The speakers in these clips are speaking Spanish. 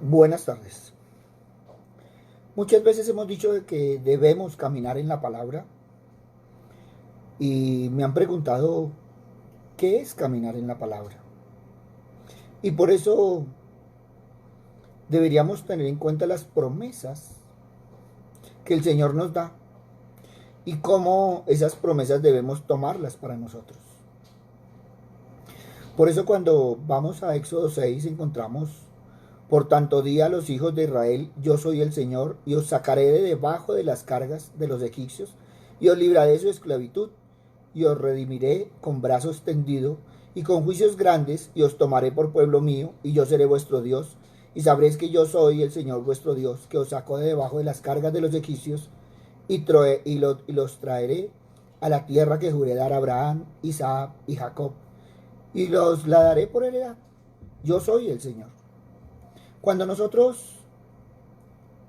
Buenas tardes. Muchas veces hemos dicho de que debemos caminar en la palabra y me han preguntado qué es caminar en la palabra. Y por eso deberíamos tener en cuenta las promesas que el Señor nos da y cómo esas promesas debemos tomarlas para nosotros. Por eso cuando vamos a Éxodo 6 encontramos: por tanto di a los hijos de Israel, yo soy el Señor, y os sacaré de debajo de las cargas de los egipcios, y os libraré de su esclavitud, y os redimiré con brazo extendido, y con juicios grandes, y os tomaré por pueblo mío, y yo seré vuestro Dios, y sabréis que yo soy el Señor vuestro Dios, que os sacó de debajo de las cargas de los egipcios, y los traeré a la tierra que juré dar a Abraham, Isaac y Jacob, y los la daré por heredad. Yo soy el Señor. Cuando nosotros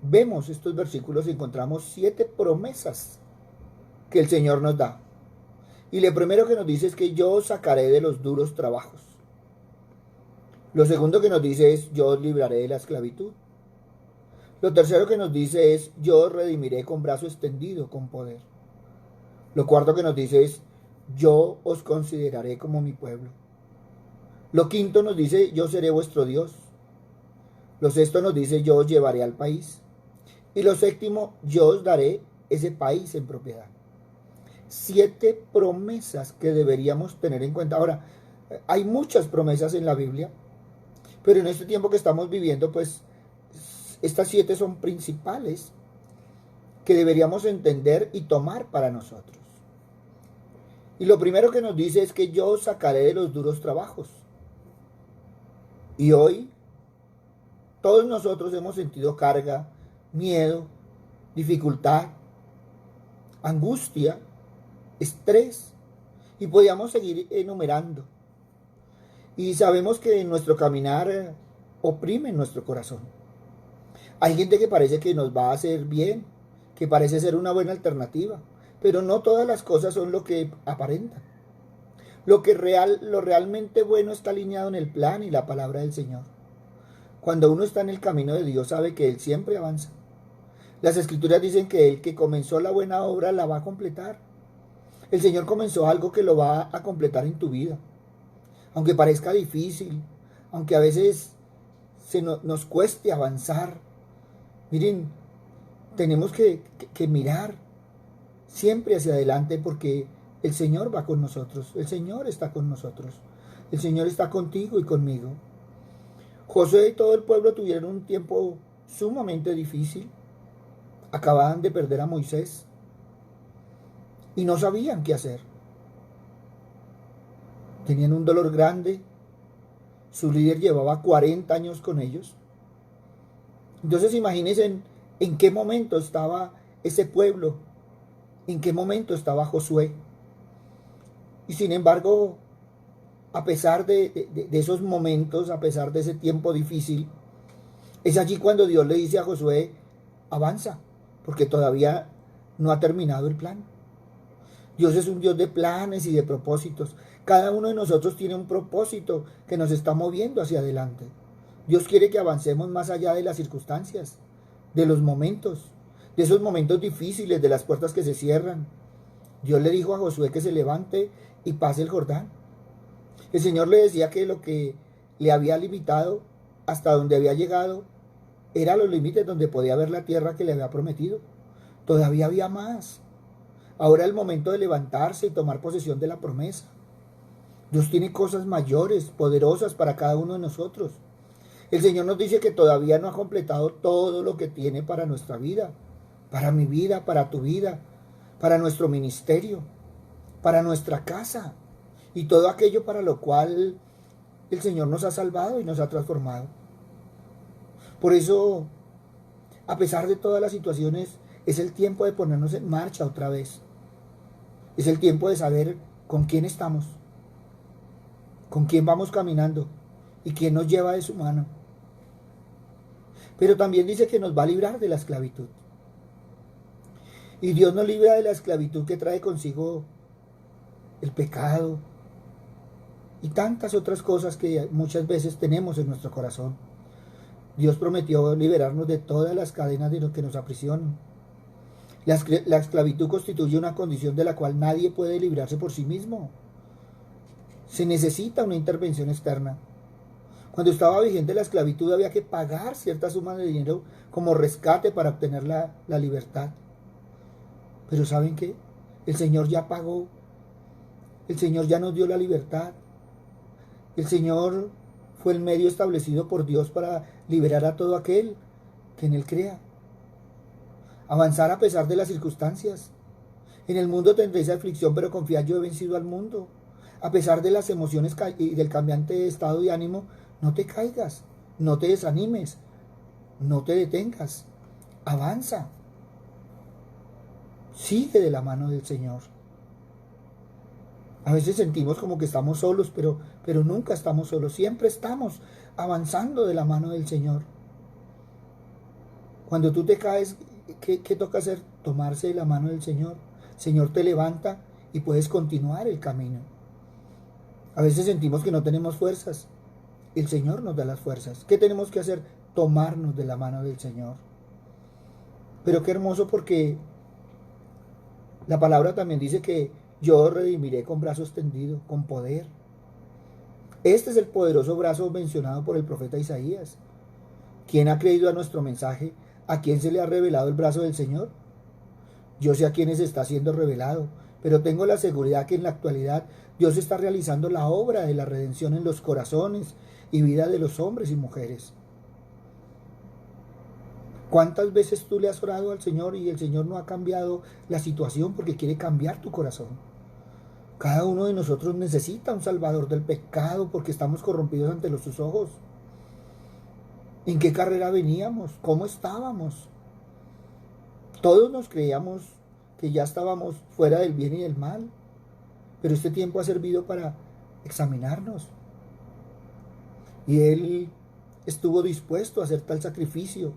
vemos estos versículos encontramos 7 promesas que el Señor nos da. Y lo primero que nos dice es que yo os sacaré de los duros trabajos. Lo segundo que nos dice es: yo os libraré de la esclavitud. Lo tercero que nos dice es: yo os redimiré con brazo extendido, con poder. Lo cuarto que nos dice es: yo os consideraré como mi pueblo. Lo quinto nos dice: yo seré vuestro Dios. Lo sexto nos dice: yo os llevaré al país. Y lo séptimo: yo os daré ese país en propiedad. 7 promesas que deberíamos tener en cuenta. Ahora, hay muchas promesas en la Biblia, pero en este tiempo que estamos viviendo, pues estas 7 son principales que deberíamos entender y tomar para nosotros. Y lo primero que nos dice es que yo os sacaré de los duros trabajos. Y hoy todos nosotros hemos sentido carga, miedo, dificultad, angustia, estrés, y podíamos seguir enumerando. Y sabemos que nuestro caminar oprime nuestro corazón. Hay gente que parece que nos va a hacer bien, que parece ser una buena alternativa, pero no todas las cosas son lo que aparentan. Lo realmente bueno está alineado en el plan y la palabra del Señor. Cuando uno está en el camino de Dios, sabe que Él siempre avanza. Las Escrituras dicen que el que comenzó la buena obra la va a completar. El Señor comenzó algo que lo va a completar en tu vida. Aunque parezca difícil, aunque a veces nos cueste avanzar. Miren, tenemos que mirar siempre hacia adelante, porque el Señor va con nosotros. El Señor está con nosotros. El Señor está contigo y conmigo. Josué y todo el pueblo tuvieron un tiempo sumamente difícil. Acababan de perder a Moisés y no sabían qué hacer. Tenían un dolor grande. Su líder llevaba 40 años con ellos. Entonces imagínense en qué momento estaba ese pueblo, en qué momento estaba Josué. Y sin embargo, a pesar de esos momentos, a pesar de ese tiempo difícil, es allí cuando Dios le dice a Josué: avanza, porque todavía no ha terminado el plan. Dios es un Dios de planes y de propósitos. Cada uno de nosotros tiene un propósito que nos está moviendo hacia adelante. Dios quiere que avancemos más allá de las circunstancias, de los momentos, de esos momentos difíciles, de las puertas que se cierran. Dios le dijo a Josué que se levante y pase el Jordán. El Señor le decía que lo que le había limitado hasta donde había llegado era los límites donde podía ver la tierra que le había prometido. Todavía había más. Ahora es el momento de levantarse y tomar posesión de la promesa. Dios tiene cosas mayores, poderosas para cada uno de nosotros. El Señor nos dice que todavía no ha completado todo lo que tiene para nuestra vida, para mi vida, para tu vida, para nuestro ministerio, para nuestra casa y todo aquello para lo cual el Señor nos ha salvado y nos ha transformado. Por eso, a pesar de todas las situaciones, es el tiempo de ponernos en marcha otra vez. Es el tiempo de saber con quién estamos, con quién vamos caminando y quién nos lleva de su mano. Pero también dice que nos va a librar de la esclavitud. Y Dios nos libra de la esclavitud que trae consigo el pecado y tantas otras cosas que muchas veces tenemos en nuestro corazón. Dios prometió liberarnos de todas las cadenas de lo que nos aprisionan. La esclavitud constituye una condición de la cual nadie puede librarse por sí mismo. Se necesita una intervención externa. Cuando estaba vigente la esclavitud había que pagar cierta suma de dinero como rescate para obtener la libertad. Pero ¿saben qué? El Señor ya pagó. El Señor ya nos dio la libertad. El Señor fue el medio establecido por Dios para liberar a todo aquel que en Él crea. Avanzar a pesar de las circunstancias. En el mundo tendréis aflicción, pero confiad, yo he vencido al mundo. A pesar de las emociones y del cambiante estado de ánimo, no te caigas, no te desanimes, no te detengas. Avanza. Sigue de la mano del Señor. A veces sentimos como que estamos solos, pero nunca estamos solos. Siempre estamos avanzando de la mano del Señor. Cuando tú te caes, ¿qué toca hacer? Tomarse de la mano del Señor. El Señor te levanta y puedes continuar el camino. A veces sentimos que no tenemos fuerzas. El Señor nos da las fuerzas. ¿Qué tenemos que hacer? Tomarnos de la mano del Señor. Pero qué hermoso, porque la palabra también dice que yo redimiré con brazo extendido, con poder. Este es el poderoso brazo mencionado por el profeta Isaías. ¿Quién ha creído a nuestro mensaje? ¿A quién se le ha revelado el brazo del Señor? Yo sé a quiénes está siendo revelado, pero tengo la seguridad que en la actualidad Dios está realizando la obra de la redención en los corazones y vida de los hombres y mujeres. ¿Cuántas veces tú le has orado al Señor y el Señor no ha cambiado la situación porque quiere cambiar tu corazón? Cada uno de nosotros necesita un salvador del pecado porque estamos corrompidos ante sus ojos. ¿En qué carrera veníamos? ¿Cómo estábamos? Todos nos creíamos que ya estábamos fuera del bien y del mal, pero este tiempo ha servido para examinarnos. Y Él estuvo dispuesto a hacer tal sacrificio.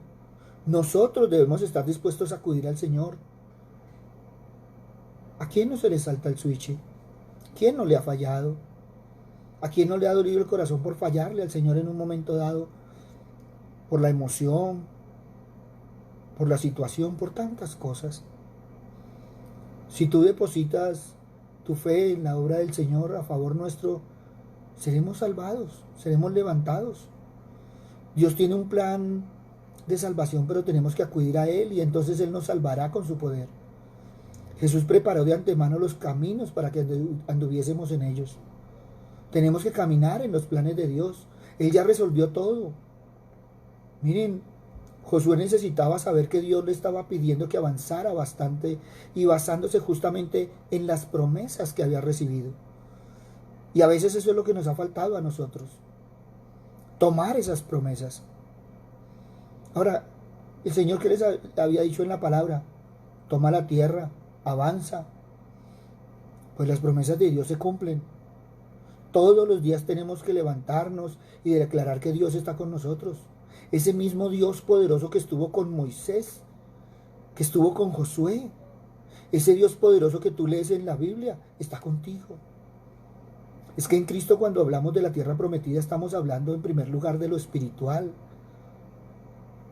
Nosotros debemos estar dispuestos a acudir al Señor. ¿A quién no se le salta el switch? ¿Quién no le ha fallado? ¿A quién no le ha dolido el corazón por fallarle al Señor en un momento dado? Por la emoción, por la situación, por tantas cosas. Si tú depositas tu fe en la obra del Señor a favor nuestro, seremos salvados, seremos levantados. Dios tiene un plan de salvación, pero tenemos que acudir a Él y entonces Él nos salvará con su poder. Jesús preparó de antemano los caminos para que anduviésemos en ellos. Tenemos que caminar en los planes de Dios. Él ya resolvió todo. Miren, Josué necesitaba saber que Dios le estaba pidiendo que avanzara bastante y basándose justamente en las promesas que había recibido. Y a veces eso es lo que nos ha faltado a nosotros. Tomar esas promesas. Ahora, el Señor que les había dicho en la palabra, toma la tierra, avanza. Pues las promesas de Dios se cumplen. Todos los días tenemos que levantarnos y declarar que Dios está con nosotros. Ese mismo Dios poderoso que estuvo con Moisés, que estuvo con Josué, ese Dios poderoso que tú lees en la Biblia, está contigo. Es que en Cristo, cuando hablamos de la tierra prometida, estamos hablando en primer lugar de lo espiritual.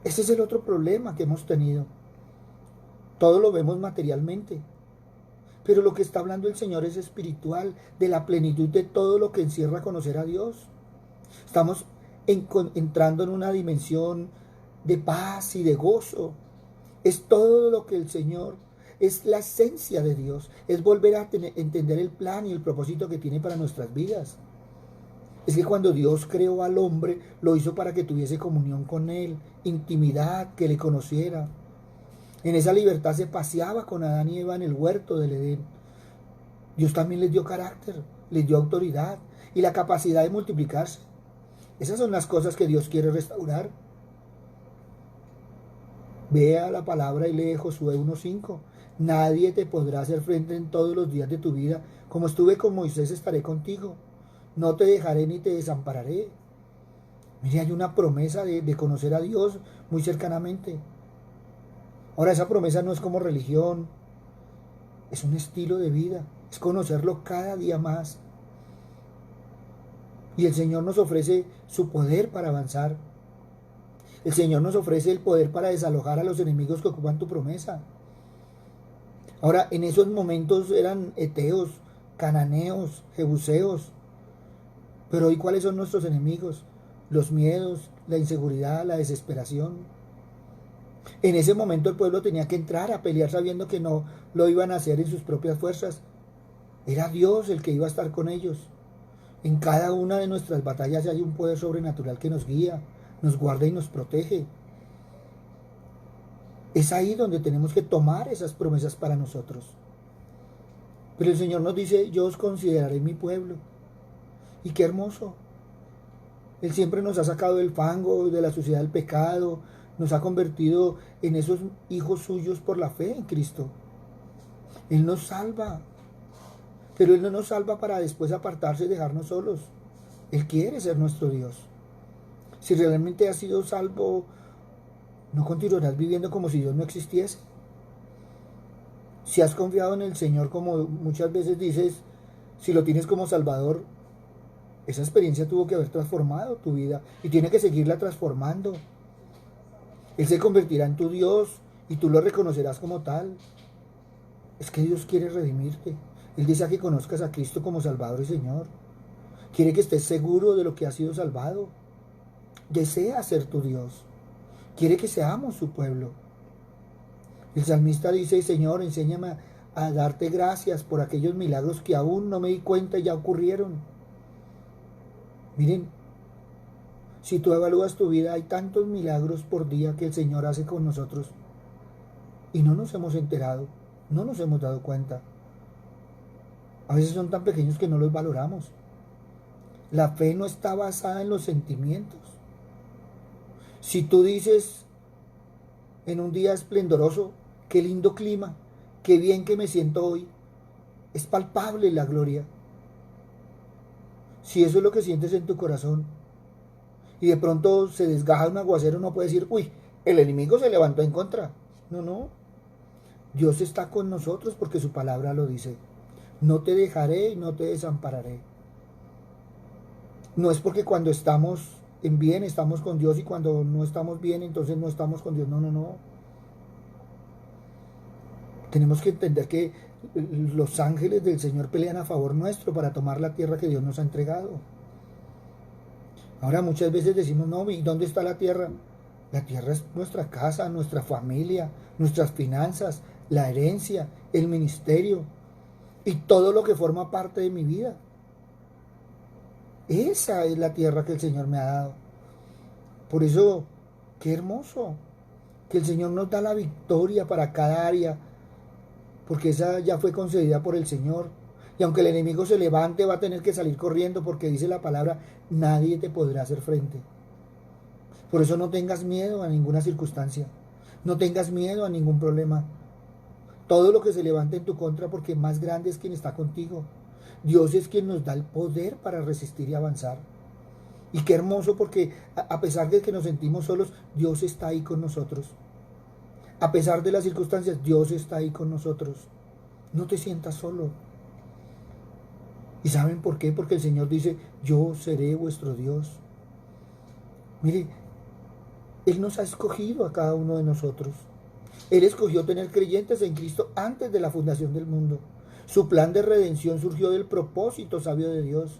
Ese es el otro problema que hemos tenido. Todo lo vemos materialmente, pero lo que está hablando el Señor es espiritual, de la plenitud de todo lo que encierra conocer a Dios. Estamos entrando en una dimensión de paz y de gozo. Es todo lo que el Señor, es la esencia de Dios, es volver a entender el plan y el propósito que tiene para nuestras vidas. Es que cuando Dios creó al hombre, lo hizo para que tuviese comunión con Él, intimidad, que le conociera. En esa libertad se paseaba con Adán y Eva en el huerto del Edén. Dios también les dio carácter, les dio autoridad y la capacidad de multiplicarse. Esas son las cosas que Dios quiere restaurar. Vea la palabra y lee Josué 1:5. Nadie te podrá hacer frente en todos los días de tu vida. Como estuve con Moisés, estaré contigo. No te dejaré ni te desampararé. Mire, hay una promesa de conocer a Dios muy cercanamente. Ahora, esa promesa no es como religión, es un estilo de vida, es conocerlo cada día más. Y el Señor nos ofrece su poder para avanzar. El Señor nos ofrece el poder para desalojar a los enemigos que ocupan tu promesa. Ahora, en esos momentos eran heteos, cananeos, jebuseos. Pero hoy, ¿cuáles son nuestros enemigos? Los miedos, la inseguridad, la desesperación. En ese momento el pueblo tenía que entrar a pelear sabiendo que no lo iban a hacer en sus propias fuerzas. Era Dios el que iba a estar con ellos. En cada una de nuestras batallas hay un poder sobrenatural que nos guía, nos guarda y nos protege. Es ahí donde tenemos que tomar esas promesas para nosotros. Pero el Señor nos dice, yo os consideraré mi pueblo. Y qué hermoso. Él siempre nos ha sacado del fango, de la suciedad del pecado, nos ha convertido en esos hijos suyos por la fe en Cristo. Él nos salva, pero Él no nos salva para después apartarse y dejarnos solos. Él quiere ser nuestro Dios. Si realmente has sido salvo, ¿no continuarás viviendo como si Dios no existiese? Si has confiado en el Señor, como muchas veces dices, si lo tienes como Salvador, esa experiencia tuvo que haber transformado tu vida y tiene que seguirla transformando. Él se convertirá en tu Dios y tú lo reconocerás como tal. Es que Dios quiere redimirte. Él desea que conozcas a Cristo como Salvador y Señor. Quiere que estés seguro de lo que has sido salvado. Desea ser tu Dios. Quiere que seamos su pueblo. El salmista dice, Señor, enséñame a darte gracias por aquellos milagros que aún no me di cuenta y ya ocurrieron. Miren, si tú evalúas tu vida, hay tantos milagros por día que el Señor hace con nosotros y no nos hemos enterado, no nos hemos dado cuenta. A veces son tan pequeños que no los valoramos. La fe no está basada en los sentimientos. Si tú dices en un día esplendoroso, qué lindo clima, qué bien que me siento hoy, es palpable la gloria. Si eso es lo que sientes en tu corazón y de pronto se desgaja un aguacero, no puedes decir, uy, el enemigo se levantó en contra. No, no. Dios está con nosotros porque su palabra lo dice. No te dejaré y no te desampararé. No es porque cuando estamos en bien estamos con Dios y cuando no estamos bien entonces no estamos con Dios. No, no, no. Tenemos que entender que los ángeles del Señor pelean a favor nuestro para tomar la tierra que Dios nos ha entregado. Ahora muchas veces decimos, no, ¿y dónde está la tierra? La tierra es nuestra casa, nuestra familia, nuestras finanzas, la herencia, el ministerio y todo lo que forma parte de mi vida. Esa es la tierra que el Señor me ha dado. Por eso, qué hermoso que el Señor nos da la victoria para cada área, porque esa ya fue concedida por el Señor. Y aunque el enemigo se levante, va a tener que salir corriendo, porque dice la palabra, nadie te podrá hacer frente. Por eso no tengas miedo a ninguna circunstancia, no tengas miedo a ningún problema. Todo lo que se levante en tu contra, porque más grande es quien está contigo. Dios es quien nos da el poder para resistir y avanzar. Y qué hermoso, porque a pesar de que nos sentimos solos, Dios está ahí con nosotros. A pesar de las circunstancias, Dios está ahí con nosotros. No te sientas solo. ¿Y saben por qué? Porque el Señor dice, yo seré vuestro Dios. Mire, Él nos ha escogido a cada uno de nosotros. Él escogió tener creyentes en Cristo antes de la fundación del mundo. Su plan de redención surgió del propósito sabio de Dios.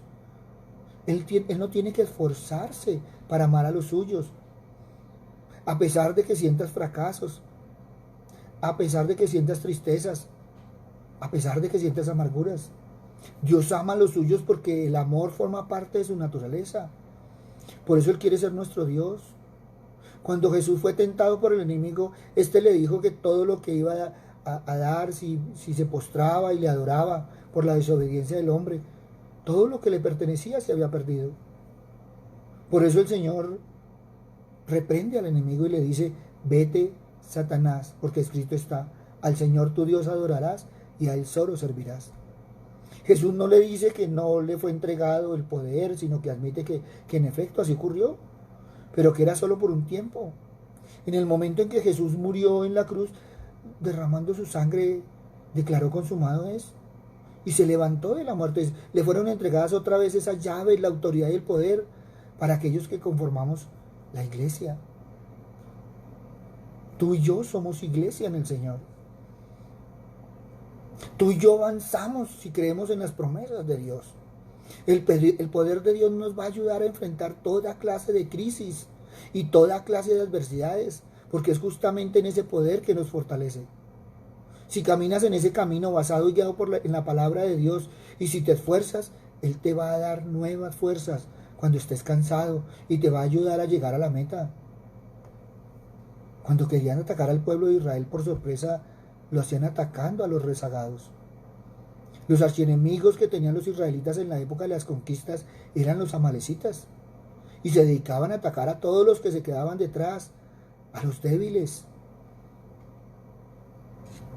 Él no tiene que esforzarse para amar a los suyos. A pesar de que sientas fracasos, a pesar de que sientas tristezas, a pesar de que sientas amarguras. Dios ama a los suyos porque el amor forma parte de su naturaleza. Por eso Él quiere ser nuestro Dios. Cuando Jesús fue tentado por el enemigo, éste le dijo que todo lo que iba a dar, si se postraba y le adoraba por la desobediencia del hombre, todo lo que le pertenecía se había perdido. Por eso el Señor reprende al enemigo y le dice, vete, Satanás, porque escrito está, al Señor tu Dios adorarás y a Él solo servirás. Jesús no le dice que no le fue entregado el poder, sino que admite que en efecto así ocurrió, pero que era solo por un tiempo. En el momento en que Jesús murió en la cruz, derramando su sangre, declaró consumado es, y se levantó de la muerte. Le fueron entregadas otra vez esas llaves, la autoridad y el poder para aquellos que conformamos la iglesia. Tú y yo somos iglesia en el Señor. Tú y yo avanzamos si creemos en las promesas de Dios. El poder de Dios nos va a ayudar a enfrentar toda clase de crisis y toda clase de adversidades, porque es justamente en ese poder que nos fortalece. Si caminas en ese camino basado y guiado en la palabra de Dios, y si te esfuerzas, Él te va a dar nuevas fuerzas cuando estés cansado y te va a ayudar a llegar a la meta. Cuando querían atacar al pueblo de Israel por sorpresa, lo hacían atacando a los rezagados. Los archienemigos que tenían los israelitas en la época de las conquistas eran los amalecitas, y se dedicaban a atacar a todos los que se quedaban detrás, a los débiles.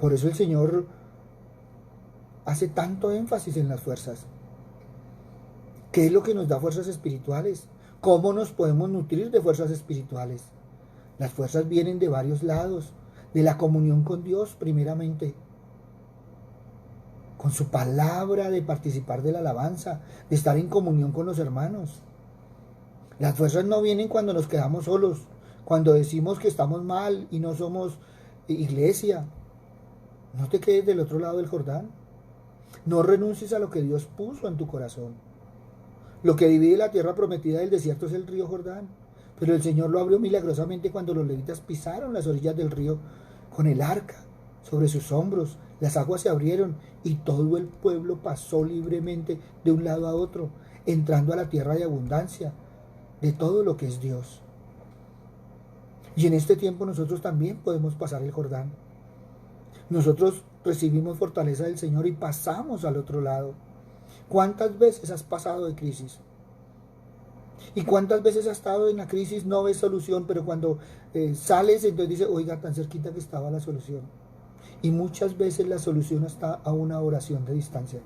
Por eso el Señor hace tanto énfasis en las fuerzas. ¿Qué es lo que nos da fuerzas espirituales? ¿Cómo nos podemos nutrir de fuerzas espirituales? Las fuerzas vienen de varios lados, de la comunión con Dios primeramente, con su palabra, de participar de la alabanza, de estar en comunión con los hermanos. Las fuerzas no vienen cuando nos quedamos solos, cuando decimos que estamos mal y no somos iglesia. No te quedes del otro lado del Jordán. No renuncies a lo que Dios puso en tu corazón. Lo que divide la tierra prometida del desierto es el río Jordán. Pero el Señor lo abrió milagrosamente cuando los levitas pisaron las orillas del río con el arca sobre sus hombros. Las aguas se abrieron y todo el pueblo pasó libremente de un lado a otro, entrando a la tierra de abundancia, de todo lo que es Dios. Y en este tiempo nosotros también podemos pasar el Jordán. Nosotros recibimos fortaleza del Señor y pasamos al otro lado. ¿Cuántas veces has pasado de crisis? ¿Y cuántas veces has estado en la crisis, no ves solución, pero cuando sales, entonces dices, oiga, tan cerquita que estaba la solución? Y muchas veces la solución está a una oración de distancia.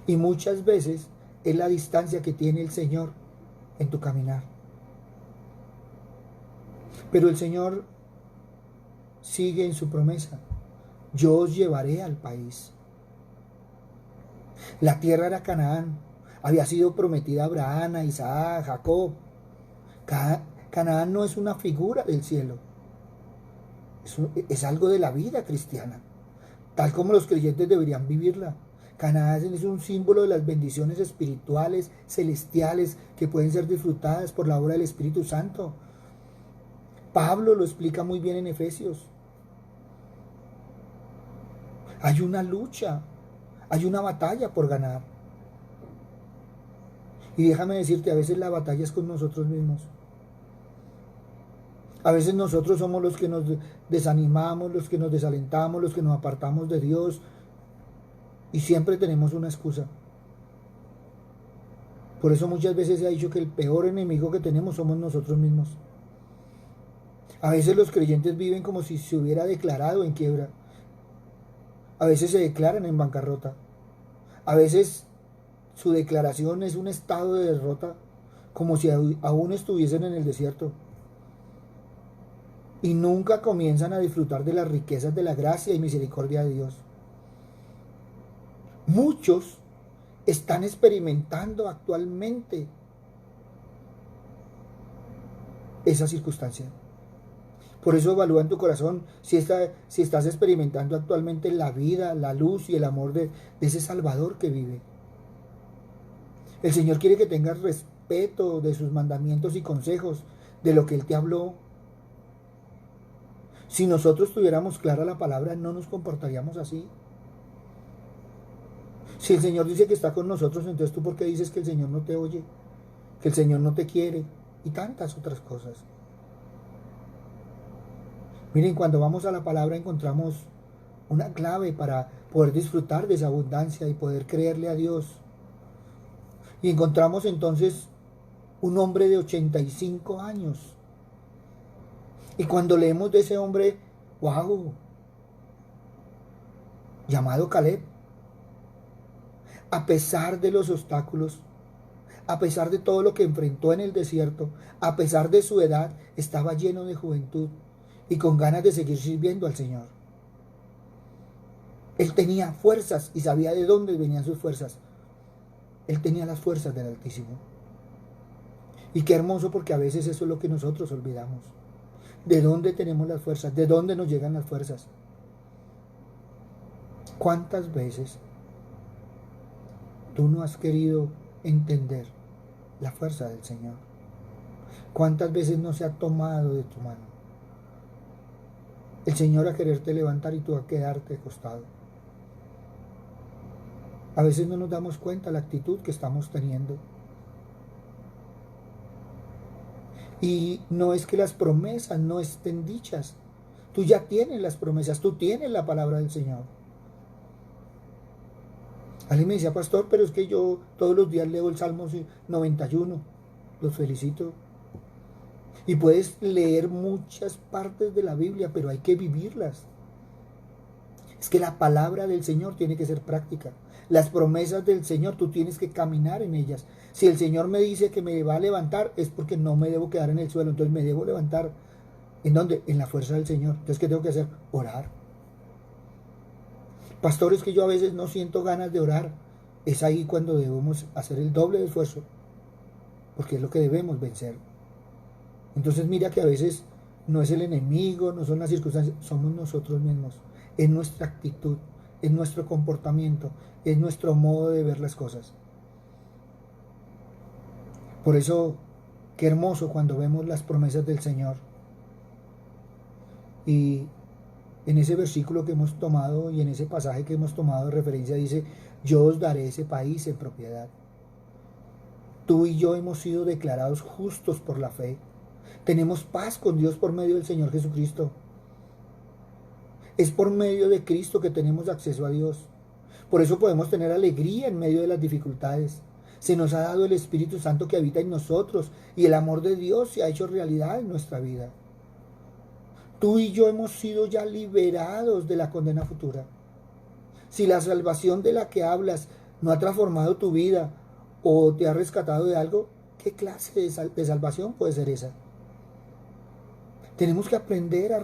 Y muchas veces es la distancia que tiene el Señor en tu caminar. Pero el Señor sigue en su promesa. Yo os llevaré al país. La tierra era Canaán. Había sido prometida a Abraham, a Isaac, a Jacob. Canaán no es una figura del cielo. Es algo de la vida cristiana, tal como los creyentes deberían vivirla. Canaán es un símbolo de las bendiciones espirituales, celestiales, que pueden ser disfrutadas por la obra del Espíritu Santo. Pablo lo explica muy bien en Efesios. Hay una lucha, hay una batalla por ganar. Y déjame decirte, a veces la batalla es con nosotros mismos. A veces nosotros somos los que nos desanimamos, los que nos desalentamos, los que nos apartamos de Dios. Y siempre tenemos una excusa. Por eso muchas veces se ha dicho que el peor enemigo que tenemos somos nosotros mismos. A veces los creyentes viven como si se hubiera declarado en quiebra. A veces se declaran en bancarrota. A veces su declaración es un estado de derrota, como si aún estuviesen en el desierto. Y nunca comienzan a disfrutar de las riquezas de la gracia y misericordia de Dios. Muchos están experimentando actualmente esa circunstancia. Por eso evalúa en tu corazón si estás experimentando actualmente la vida, la luz y el amor de ese Salvador que vive. El Señor quiere que tengas respeto de sus mandamientos y consejos, de lo que Él te habló. Si nosotros tuviéramos clara la palabra, no nos comportaríamos así. Si el Señor dice que está con nosotros, entonces tú ¿por qué dices que el Señor no te oye? Que el Señor no te quiere y tantas otras cosas. Miren, cuando vamos a la palabra encontramos una clave para poder disfrutar de esa abundancia y poder creerle a Dios. Y encontramos entonces un hombre de 85 años. Y cuando leemos de ese hombre, wow, llamado Caleb, a pesar de los obstáculos, a pesar de todo lo que enfrentó en el desierto, a pesar de su edad, estaba lleno de juventud y con ganas de seguir sirviendo al Señor. Él tenía fuerzas y sabía de dónde venían sus fuerzas. Él tenía las fuerzas del Altísimo. Y qué hermoso, porque a veces eso es lo que nosotros olvidamos. ¿De dónde tenemos las fuerzas? ¿De dónde nos llegan las fuerzas? ¿Cuántas veces tú no has querido entender la fuerza del Señor? ¿Cuántas veces no se ha tomado de tu mano el Señor a quererte levantar y tú a quedarte acostado? A veces no nos damos cuenta de la actitud que estamos teniendo. Y no es que las promesas no estén dichas. Tú ya tienes las promesas, tú tienes la palabra del Señor. Alguien me decía, pastor, pero es que yo todos los días leo el Salmo 91. Los felicito. Y puedes leer muchas partes de la Biblia, pero hay que vivirlas. Es que la palabra del Señor tiene que ser práctica. Las promesas del Señor, tú tienes que caminar en ellas. Si el Señor me dice que me va a levantar, es porque no me debo quedar en el suelo. Entonces me debo levantar. ¿En dónde? En la fuerza del Señor. Entonces, ¿qué tengo que hacer? Orar. Pastor, es que yo a veces no siento ganas de orar. Es ahí cuando debemos hacer el doble de esfuerzo. Porque es lo que debemos vencer. Entonces mira que a veces no es el enemigo, no son las circunstancias, somos nosotros mismos. Es nuestra actitud, es nuestro comportamiento, es nuestro modo de ver las cosas. Por eso, qué hermoso cuando vemos las promesas del Señor. Y en ese versículo que hemos tomado y en ese pasaje que hemos tomado de referencia dice, yo os daré ese país en propiedad. Tú y yo hemos sido declarados justos por la fe. Tenemos paz con Dios por medio del Señor Jesucristo. Es por medio de Cristo que tenemos acceso a Dios. Por eso podemos tener alegría en medio de las dificultades. Se nos ha dado el Espíritu Santo que habita en nosotros y el amor de Dios se ha hecho realidad en nuestra vida. Tú y yo hemos sido ya liberados de la condena futura. Si la salvación de la que hablas no ha transformado tu vida o te ha rescatado de algo, ¿qué clase de salvación puede ser esa? Tenemos que aprender a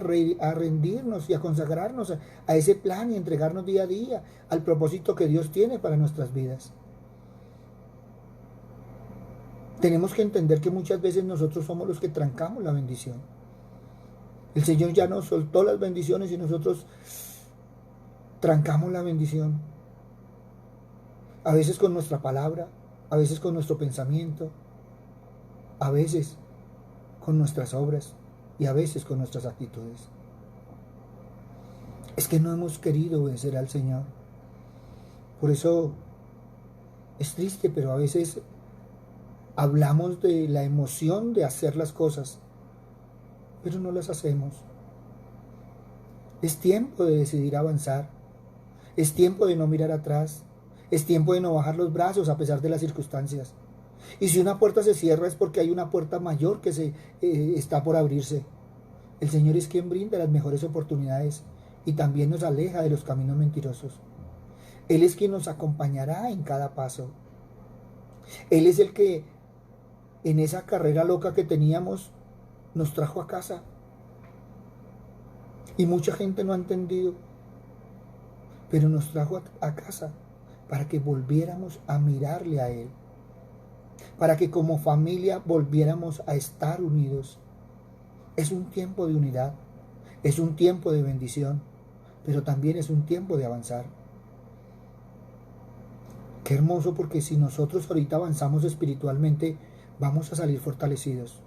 rendirnos y a consagrarnos a ese plan y entregarnos día a día al propósito que Dios tiene para nuestras vidas. Tenemos que entender que muchas veces nosotros somos los que trancamos la bendición. El Señor ya nos soltó las bendiciones y nosotros trancamos la bendición. A veces con nuestra palabra, a veces con nuestro pensamiento, a veces con nuestras obras y a veces con nuestras actitudes. Es que no hemos querido obedecer al Señor. Por eso es triste, pero a veces hablamos de la emoción de hacer las cosas, pero no las hacemos. Es tiempo de decidir avanzar. Es tiempo de no mirar atrás. Es tiempo de no bajar los brazos a pesar de las circunstancias. Y si una puerta se cierra es porque hay una puerta mayor que está por abrirse. El Señor es quien brinda las mejores oportunidades y también nos aleja de los caminos mentirosos. Él es quien nos acompañará en cada paso. Él es el que en esa carrera loca que teníamos nos trajo a casa. Y mucha gente no ha entendido, pero nos trajo a casa para que volviéramos a mirarle a Él, para que como familia volviéramos a estar unidos. Es un tiempo de unidad, es un tiempo de bendición, pero también es un tiempo de avanzar. Qué hermoso, porque si nosotros ahorita avanzamos espiritualmente, vamos a salir fortalecidos.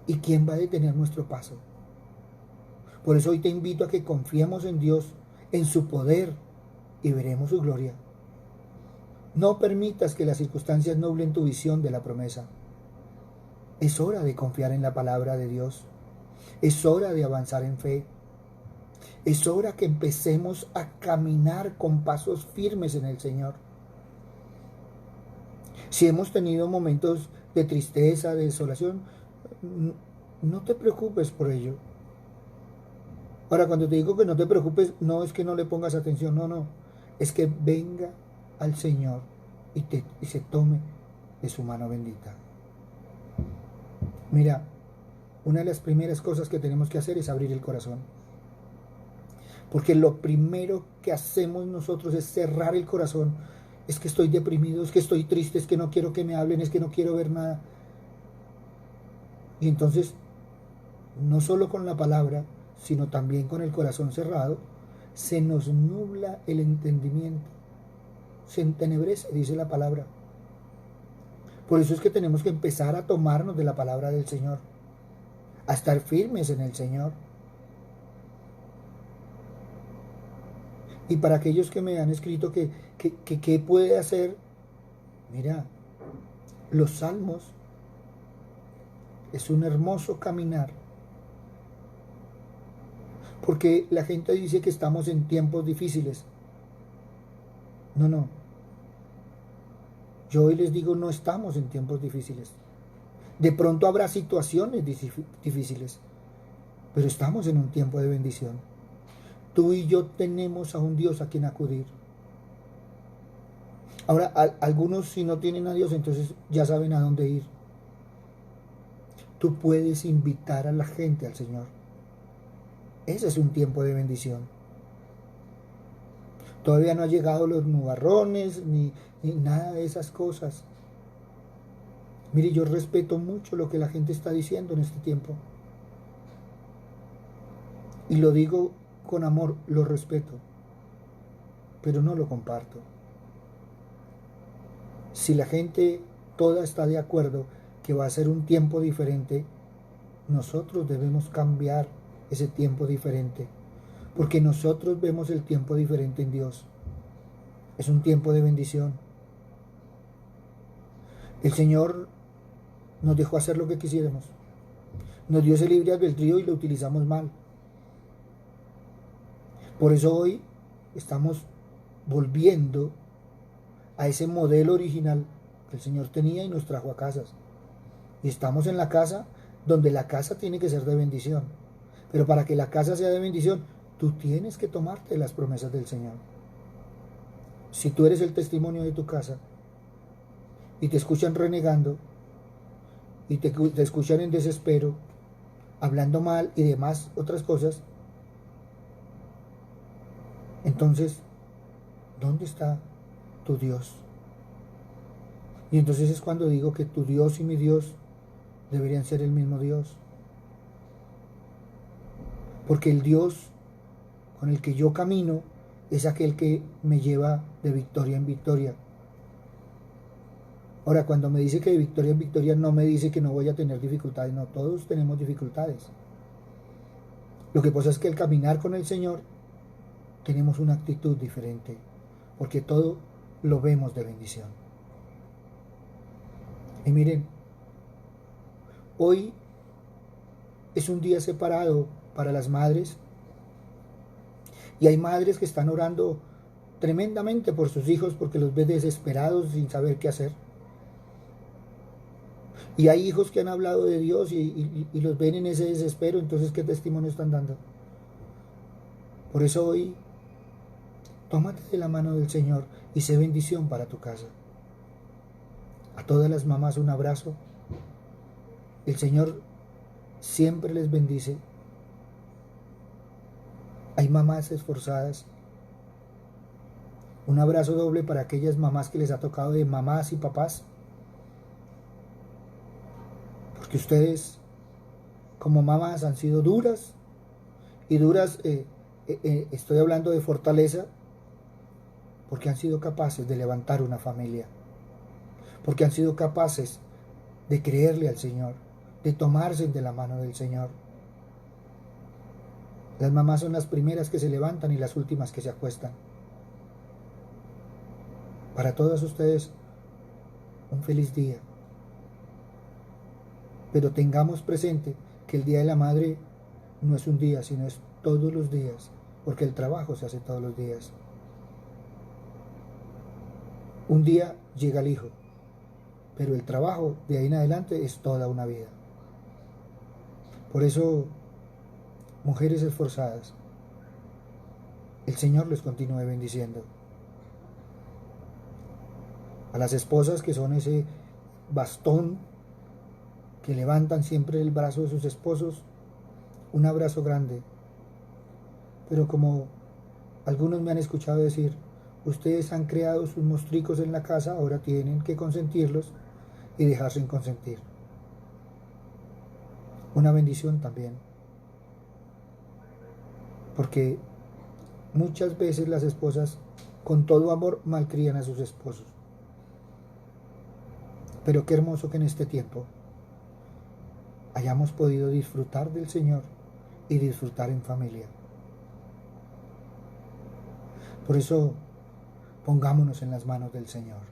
¿Y quién va a detener nuestro paso? Por eso hoy te invito a que confiemos en Dios, en su poder, y veremos su gloria. No permitas que las circunstancias nublen tu visión de la promesa. Es hora de confiar en la palabra de Dios. Es hora de avanzar en fe. Es hora que empecemos a caminar con pasos firmes en el Señor. Si hemos tenido momentos de tristeza, de desolación, no te preocupes por ello. Ahora, cuando te digo que no te preocupes, no es que no le pongas atención, no. Es que venga al Señor y se tome de su mano bendita. Mira, una de las primeras cosas que tenemos que hacer es abrir el corazón. Porque lo primero que hacemos nosotros es cerrar el corazón. Es que estoy deprimido, es que estoy triste, es que no quiero que me hablen, es que no quiero ver nada. Y entonces no solo con la palabra, sino también con el corazón cerrado, se nos nubla el entendimiento, se entenebrece, dice la palabra. Por eso es que tenemos que empezar a tomarnos de la palabra del Señor, a estar firmes en el Señor. Y para aquellos que me han escrito que qué puede hacer, mira, los salmos es un hermoso caminar. Porque la gente dice que estamos en tiempos difíciles. No. Yo hoy les digo, no estamos en tiempos difíciles. De pronto habrá situaciones difíciles, pero estamos en un tiempo de bendición. Tú y yo tenemos a un Dios a quien acudir. Ahora, algunos si no tienen a Dios, entonces ya saben a dónde ir. Tú puedes invitar a la gente al Señor. Ese es un tiempo de bendición. Todavía no han llegado los nubarrones ni nada de esas cosas. Mire, yo respeto mucho lo que la gente está diciendo en este tiempo. Y lo digo con amor, lo respeto, pero no lo comparto. Si la gente toda está de acuerdo que va a ser un tiempo diferente, nosotros debemos cambiar ese tiempo diferente, porque nosotros vemos el tiempo diferente en Dios. Es un tiempo de bendición. El Señor nos dejó hacer lo que quisiéramos. Nos dio ese libre albedrío y lo utilizamos mal. Por eso hoy estamos volviendo a ese modelo original que el Señor tenía y nos trajo a casas. Y estamos en la casa donde la casa tiene que ser de bendición. Pero para que la casa sea de bendición, tú tienes que tomarte las promesas del Señor. Si tú eres el testimonio de tu casa y te escuchan renegando y te escuchan en desespero, hablando mal y demás otras cosas, entonces, ¿dónde está tu Dios? Y entonces es cuando digo que tu Dios y mi Dios deberían ser el mismo Dios. Porque el Dios con el que yo camino es aquel que me lleva de victoria en victoria. Ahora, cuando me dice que de victoria en victoria, no me dice que no voy a tener dificultades. No, todos tenemos dificultades. Lo que pasa es que al caminar con el Señor tenemos una actitud diferente, porque todo lo vemos de bendición. Y miren, hoy es un día separado para las madres, y hay madres que están orando tremendamente por sus hijos porque los ven desesperados sin saber qué hacer. Y hay hijos que han hablado de Dios y los ven en ese desespero. Entonces, ¿qué testimonio están dando? Por eso hoy, tómate de la mano del Señor y sé bendición para tu casa. A todas las mamás un abrazo. El Señor siempre les bendice. Hay mamás esforzadas. Un abrazo doble para aquellas mamás que les ha tocado de mamás y papás. Porque ustedes, como mamás, han sido duras. Y duras, estoy hablando de fortaleza, porque han sido capaces de levantar una familia. Porque han sido capaces de creerle al Señor, de tomarse de la mano del Señor. Las mamás son las primeras que se levantan y las últimas que se acuestan. Para todas ustedes, un feliz día. Pero tengamos presente que el Día de la Madre no es un día, sino es todos los días, porque el trabajo se hace todos los días. Un día llega el hijo, pero el trabajo de ahí en adelante es toda una vida. Por eso, mujeres esforzadas, el Señor les continúe bendiciendo. A las esposas que son ese bastón que levantan siempre el brazo de sus esposos, un abrazo grande. Pero como algunos me han escuchado decir, ustedes han creado sus mostricos en la casa, ahora tienen que consentirlos y dejarse consentir. Una bendición también porque muchas veces las esposas con todo amor malcrían a sus esposos. Pero qué hermoso que en este tiempo hayamos podido disfrutar del Señor y disfrutar en familia. Por eso, pongámonos en las manos del Señor.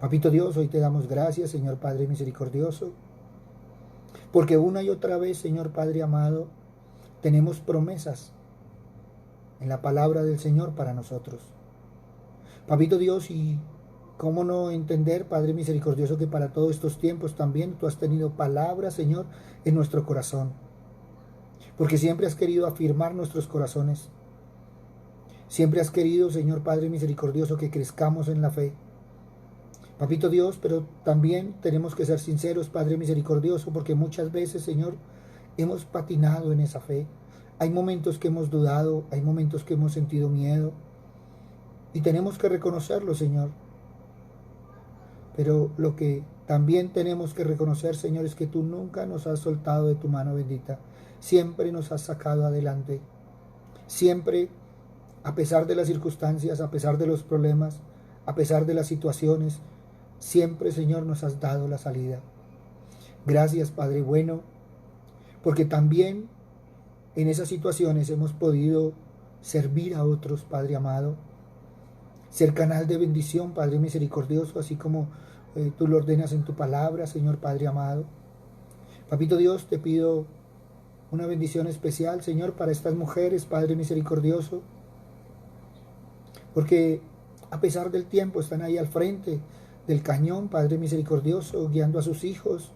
Papito Dios, hoy te damos gracias, Señor Padre misericordioso, porque una y otra vez, Señor Padre amado, tenemos promesas en la palabra del Señor para nosotros. Papito Dios, y cómo no entender, Padre misericordioso, que para todos estos tiempos también tú has tenido palabras, Señor, en nuestro corazón. Porque siempre has querido afirmar nuestros corazones. Siempre has querido, Señor Padre misericordioso, que crezcamos en la fe. Papito Dios, pero también tenemos que ser sinceros, Padre misericordioso, porque muchas veces, Señor, hemos patinado en esa fe. Hay momentos que hemos dudado, hay momentos que hemos sentido miedo. Y tenemos que reconocerlo, Señor. Pero lo que también tenemos que reconocer, Señor, es que tú nunca nos has soltado de tu mano bendita. Siempre nos has sacado adelante. Siempre, a pesar de las circunstancias, a pesar de los problemas, a pesar de las situaciones, siempre, Señor, nos has dado la salida. Gracias, Padre bueno, porque también en esas situaciones hemos podido servir a otros, Padre amado. Ser canal de bendición, Padre misericordioso, así como tú lo ordenas en tu palabra, Señor Padre amado. Papito Dios, te pido una bendición especial, Señor, para estas mujeres, Padre misericordioso, porque a pesar del tiempo están ahí al frente del cañón, Padre misericordioso, guiando a sus hijos,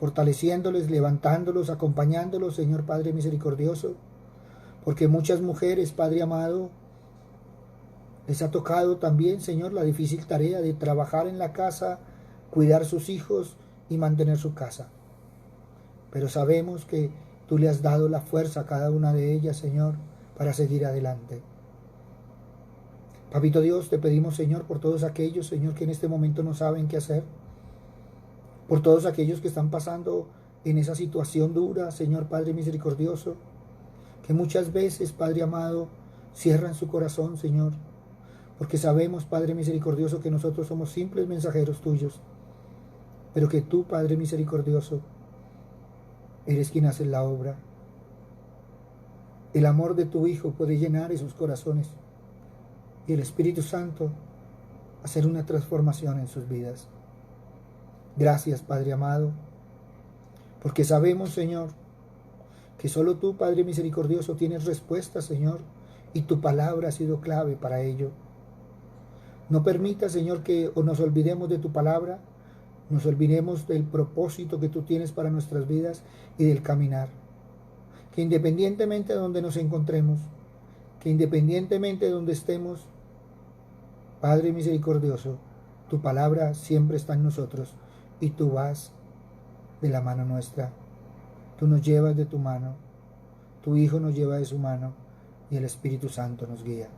fortaleciéndoles, levantándolos, acompañándolos, Señor Padre misericordioso, porque muchas mujeres, Padre amado, les ha tocado también, Señor, la difícil tarea de trabajar en la casa, cuidar sus hijos y mantener su casa. Pero sabemos que tú le has dado la fuerza a cada una de ellas, Señor, para seguir adelante. Papito Dios, te pedimos, Señor, por todos aquellos, Señor, que en este momento no saben qué hacer. Por todos aquellos que están pasando en esa situación dura, Señor Padre misericordioso, que muchas veces, Padre amado, cierran su corazón, Señor, porque sabemos, Padre misericordioso, que nosotros somos simples mensajeros tuyos, pero que tú, Padre misericordioso, eres quien hace la obra. El amor de tu Hijo puede llenar esos corazones y el Espíritu Santo hacer una transformación en sus vidas. Gracias, Padre amado, porque sabemos, Señor, que solo tú, Padre misericordioso, tienes respuesta, Señor, y tu palabra ha sido clave para ello. No permita, Señor, que nos olvidemos de tu palabra, nos olvidemos del propósito que tú tienes para nuestras vidas y del caminar. Que independientemente de donde nos encontremos, que independientemente de donde estemos, Padre misericordioso, tu palabra siempre está en nosotros y tú vas de la mano nuestra. Tú nos llevas de tu mano, tu Hijo nos lleva de su mano y el Espíritu Santo nos guía.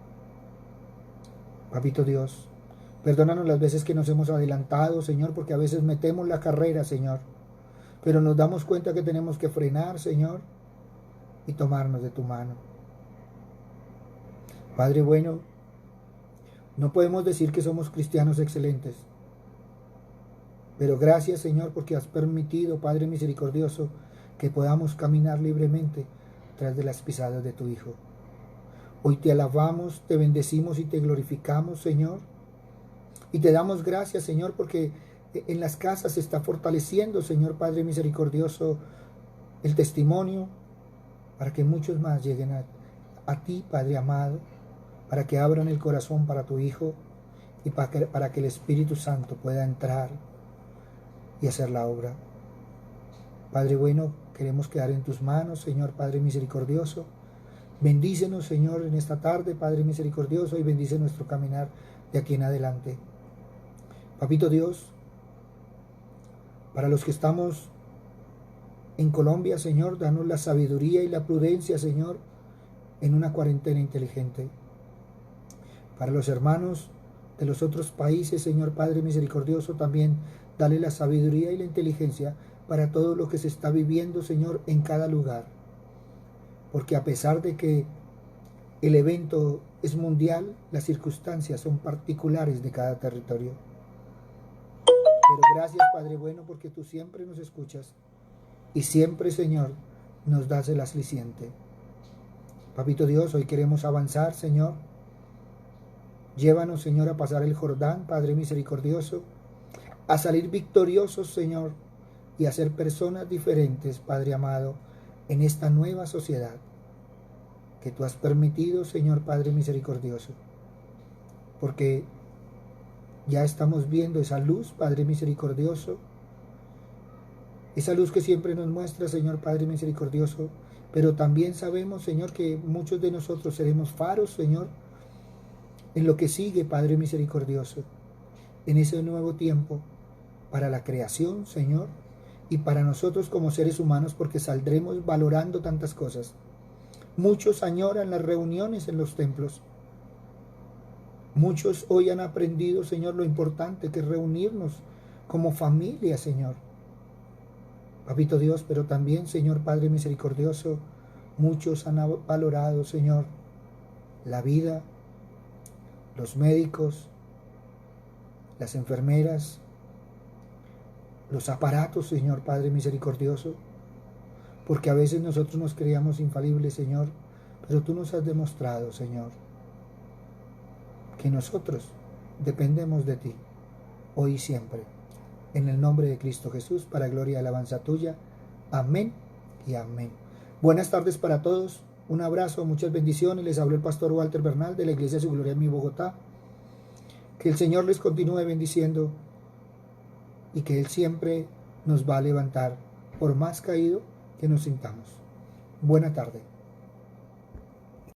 Papito Dios, perdónanos las veces que nos hemos adelantado, Señor, porque a veces metemos la carrera, Señor, pero nos damos cuenta que tenemos que frenar, Señor, y tomarnos de tu mano. Padre bueno, no podemos decir que somos cristianos excelentes, pero gracias, Señor, porque has permitido, Padre misericordioso, que podamos caminar libremente tras de las pisadas de tu Hijo. Hoy te alabamos, te bendecimos y te glorificamos, Señor. Y te damos gracias, Señor, porque en las casas se está fortaleciendo, Señor Padre misericordioso, el testimonio para que muchos más lleguen a ti, Padre amado, para que abran el corazón para tu Hijo y para que el Espíritu Santo pueda entrar y hacer la obra. Padre bueno, queremos quedar en tus manos, Señor Padre misericordioso. Bendícenos, Señor, en esta tarde, Padre misericordioso, y bendice nuestro caminar de aquí en adelante. Papito Dios, para los que estamos en Colombia, Señor, danos la sabiduría y la prudencia, Señor, en una cuarentena inteligente. Para los hermanos de los otros países, Señor Padre misericordioso, también dale la sabiduría y la inteligencia para todo lo que se está viviendo, Señor, en cada lugar. porque a pesar de que el evento es mundial, las circunstancias son particulares de cada territorio. Pero gracias, Padre bueno, porque tú siempre nos escuchas y siempre, Señor, nos das el aliciente. Papito Dios, hoy queremos avanzar, Señor. Llévanos, Señor, a pasar el Jordán, Padre misericordioso, a salir victoriosos, Señor, y a ser personas diferentes, Padre amado, en esta nueva sociedad que tú has permitido, Señor Padre misericordioso, porque ya estamos viendo esa luz, Padre misericordioso, esa luz que siempre nos muestra, Señor Padre misericordioso, pero también sabemos, Señor, que muchos de nosotros seremos faros, Señor, en lo que sigue, Padre misericordioso, en ese nuevo tiempo, para la creación, Señor, y para nosotros como seres humanos, porque saldremos valorando tantas cosas. Muchos añoran las reuniones en los templos. Muchos hoy han aprendido, Señor, lo importante que es reunirnos como familia, Señor. Papito Dios, pero también, Señor Padre misericordioso, muchos han valorado, Señor, la vida, los médicos, las enfermeras, los aparatos, Señor Padre misericordioso, porque a veces nosotros nos creíamos infalibles, Señor, pero tú nos has demostrado, Señor, que nosotros dependemos de ti, hoy y siempre. En el nombre de Cristo Jesús, para gloria y alabanza tuya. Amén y amén. Buenas tardes para todos. Un abrazo, muchas bendiciones. Les habló el pastor Walter Bernal de la Iglesia Su Gloria en mi Bogotá. Que el Señor les continúe bendiciendo y que Él siempre nos va a levantar por más caído que nos sintamos. Buena tarde.